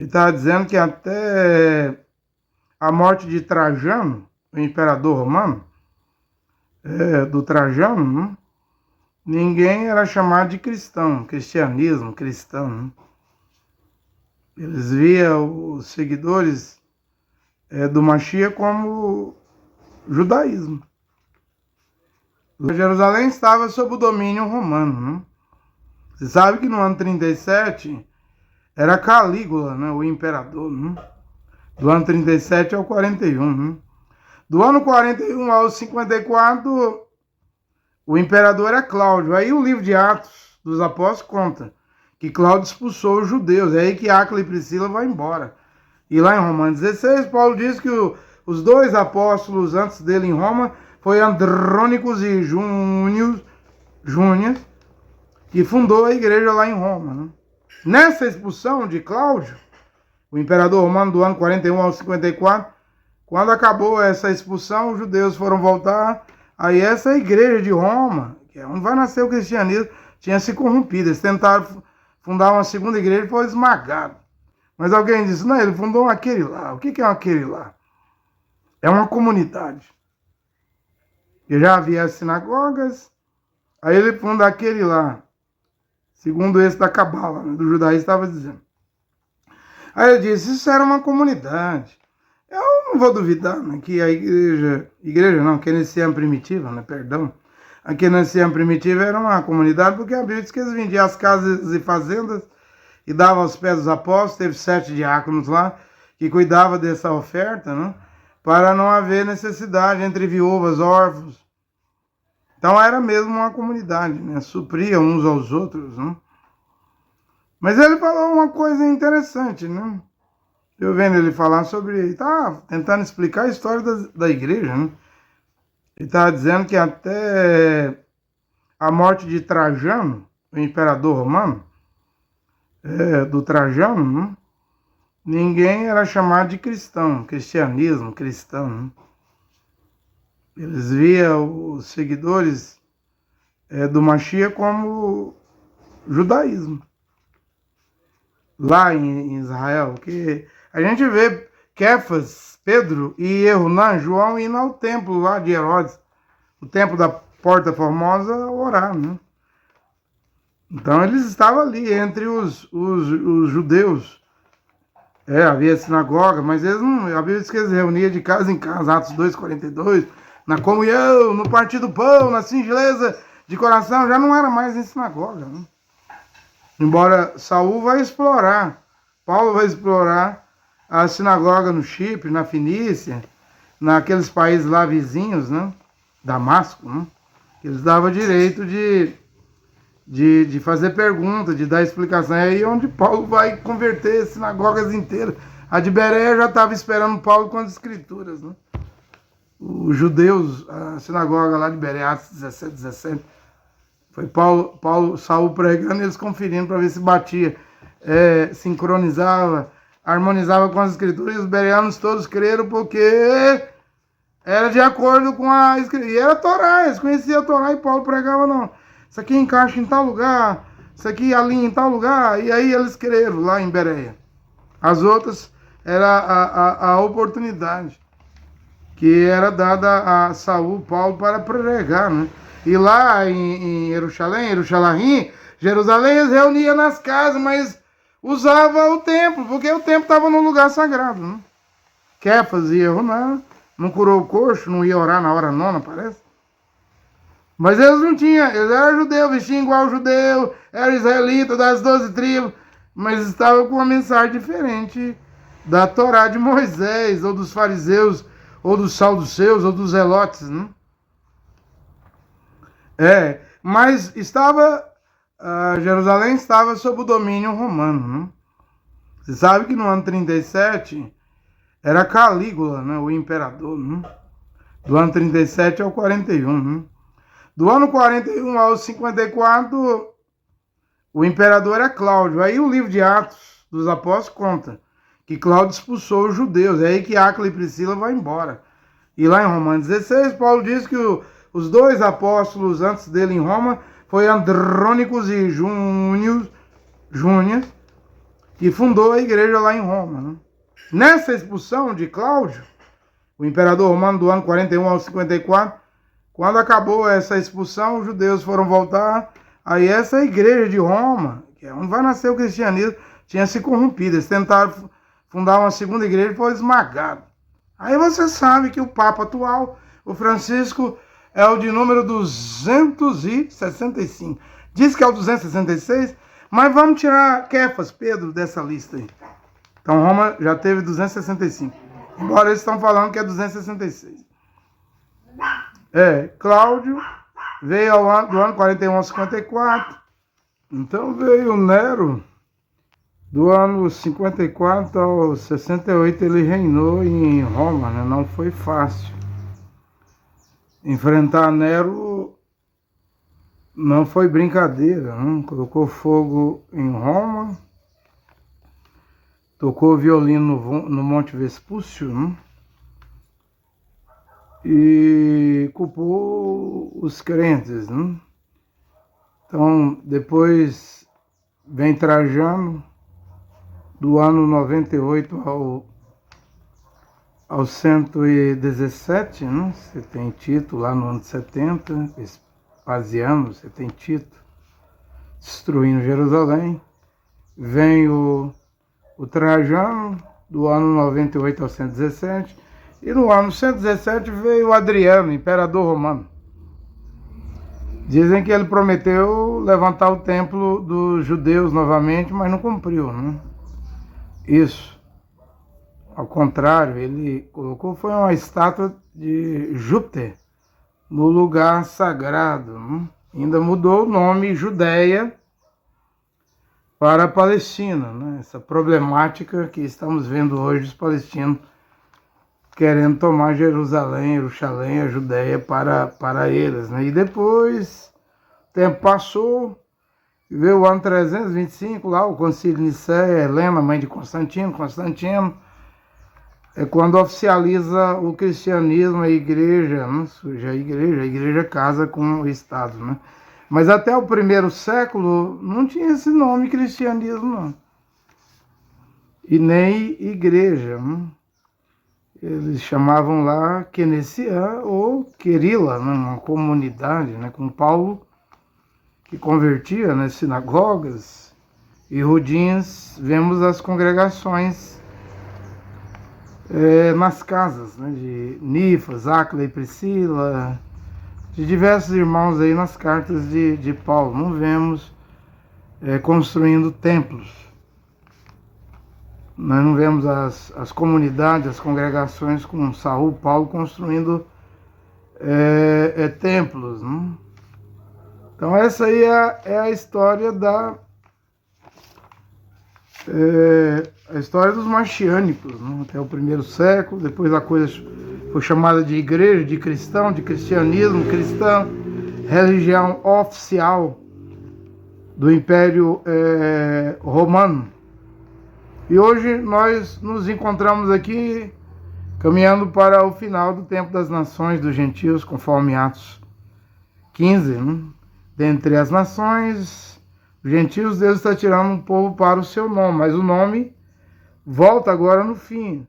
Ele está dizendo que até a morte de Trajano, o imperador romano, do Trajano, né? Ninguém era chamado de cristão, cristianismo, cristão. Né? Eles viam os seguidores do Mashiach como judaísmo. Jerusalém estava sob o domínio romano. Né? Você sabe que no ano 37 era Calígula, né, o imperador. Né? Do ano 37 ao 41. Né? Do ano 41 ao 54, o imperador era Cláudio. Aí o livro de Atos dos Apóstolos conta que Cláudio expulsou os judeus. É aí que Áquila e Priscila vão embora. E lá em Romanos 16, Paulo diz que os dois apóstolos antes dele em Roma foi Andrônicos e Júnior, que fundou a igreja lá em Roma. Né? Nessa expulsão de Cláudio, o imperador romano do ano 41 ao 54, quando acabou essa expulsão, os judeus foram voltar. Aí essa igreja de Roma, que é onde vai nascer o cristianismo, tinha se corrompido. Eles tentaram fundar uma segunda igreja e foi esmagado. Mas alguém disse, não, ele fundou aquele lá. O que é aquele lá? É uma comunidade. E já havia as sinagogas, aí ele funda aquele lá. Segundo esse da Cabala, né, do judaísmo, estava dizendo. Aí ele disse, isso era uma comunidade. Eu não vou duvidar, né, que a igreja não, que a Nicéia primitiva, né, perdão, aqui na Nicéia primitiva era uma comunidade, porque a Bíblia diz que eles vendiam as casas e fazendas e davam aos pés dos apóstolos. Teve 7 diáconos lá que cuidavam dessa oferta, né, para não haver necessidade entre viúvas, órfãos. Então era mesmo uma comunidade, né, supria uns aos outros, né. Mas ele falou uma coisa interessante, né? Eu vendo ele falar sobre... Tá tentando explicar a história da igreja, né? Ele estava dizendo que até a morte de Trajano, o imperador romano, do Trajano, né? Ninguém era chamado de cristão, cristianismo, cristão. Né? Eles viam os seguidores do Mashiach como judaísmo. Lá em Israel, que a gente vê Kefas, Pedro e Eunan, João indo ao templo lá de Herodes, o templo da Porta Formosa, orar, né? Então eles estavam ali entre os judeus. Havia sinagoga, mas eles não, a Bíblia diz que eles reuniam de casa em casa, Atos 2:42, na comunhão, no partir do pão, na singeleza de coração, já não era mais em sinagoga, né? Embora Saul vai explorar, Paulo vai explorar a sinagoga no Chipre, na Fenícia, naqueles países lá vizinhos, né? Damasco, né? Eles davam direito de fazer pergunta, de dar explicação. É aí onde Paulo vai converter sinagogas inteiras. A de Bereia já estava esperando Paulo com as escrituras, né? Os judeus, a sinagoga lá de Bereia, Atos 17. Foi Saul pregando e eles conferindo para ver se batia, sincronizava, harmonizava com as escrituras. E os bereanos todos creram porque era de acordo com a escritura. E era a Torá, eles conheciam a Torá e Paulo pregava, não. Isso aqui encaixa em tal lugar, isso aqui alinha em tal lugar. E aí eles creram lá em Bereia. As outras era a oportunidade que era dada a Saul, Paulo, para pregar, né? E lá em Jerusalém, eles reuniam nas casas, mas usava o templo, porque o templo estava num lugar sagrado, né? Kefas ia orar, não curou o coxo, não ia orar na hora nona, parece. Mas eles não tinham, eles eram judeus, vestiam igual judeu, eram israelitas das 12 tribos, mas estavam com uma mensagem diferente da Torá de Moisés, ou dos fariseus, ou dos saduceus, ou dos zelotes, né? Mas Jerusalém estava sob o domínio romano, né? Você sabe que no ano 37 era Calígula, né, o imperador, né? Do ano 37 ao 41, né? Do ano 41 ao 54, o imperador era Cláudio. Aí o livro de Atos dos Apóstolos conta que Cláudio expulsou os judeus. É aí que Áquila e Priscila vão embora. E lá em Romanos 16, Paulo diz que os dois apóstolos antes dele em Roma foi Andrônicos e Júnior, e fundou a igreja lá em Roma. Né? Nessa expulsão de Cláudio, o imperador romano do ano 41 ao 54, quando acabou essa expulsão, os judeus foram voltar, aí essa igreja de Roma, que é onde vai nascer o cristianismo, tinha se corrompido. Eles tentaram fundar uma segunda igreja e foi esmagado. Aí você sabe que o Papa atual, o Francisco, é o de número 265. Diz que é o 266, mas vamos tirar Kefas, Pedro, dessa lista aí. Então Roma já teve 265. Embora eles estão falando que é 266. Cláudio veio do ano 41 ao 54. Então veio Nero. Do ano 54 ao 68 ele reinou em Roma, né? Não foi fácil. Enfrentar Nero não foi brincadeira, né? Colocou fogo em Roma, tocou violino no Monte Vespúcio, né? E culpou os crentes, né? Então, depois vem Trajano, do ano 98 ao 117, né? Você tem Tito lá no ano 70, Vespasiano, você tem Tito, destruindo Jerusalém. Vem o Trajano, do ano 98 ao 117, e no ano 117 veio o Adriano, imperador romano. Dizem que ele prometeu levantar o templo dos judeus novamente, mas não cumpriu, né? Isso. Ao contrário, ele colocou foi uma estátua de Júpiter no lugar sagrado. Né? Ainda mudou o nome Judéia para Palestina. Né? Essa problemática que estamos vendo hoje, os palestinos querendo tomar Jerusalém, Jerusalém, a Judéia para eles. Né? E depois, o tempo passou, veio o ano 325, lá o concílio de Nicéia, Helena, mãe de Constantino, é quando oficializa o cristianismo, a igreja, né? Surge a igreja casa com o Estado. Né? Mas até o primeiro século não tinha esse nome cristianismo, não. E nem igreja. Né? Eles chamavam lá Kenessiã ou Querila, né? Uma comunidade, né? Com Paulo, que convertia nas sinagogas, e Rudins, vemos as congregações nas casas, né, de Nifas, Áquila e Priscila, de diversos irmãos aí nas cartas de Paulo. Não vemos construindo templos. Nós não vemos as comunidades, as congregações com Saul, Paulo construindo templos. Né? Então essa aí é a história a história dos marciânicos, né? Até o primeiro século. Depois a coisa foi chamada de igreja, de cristão, de cristianismo, cristã, religião oficial do Império Romano. E hoje nós nos encontramos aqui caminhando para o final do tempo das nações, dos gentios, conforme Atos 15. Né? Dentre as nações, os gentios, Deus está tirando um povo para o seu nome, mas o nome volta agora no fim.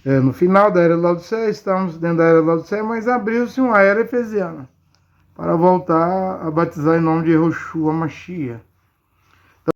No final da era de Laodiceia, estamos dentro da era de Laodiceia, mas abriu-se uma era efesiana para voltar a batizar em nome de Yehoshua Mashiach.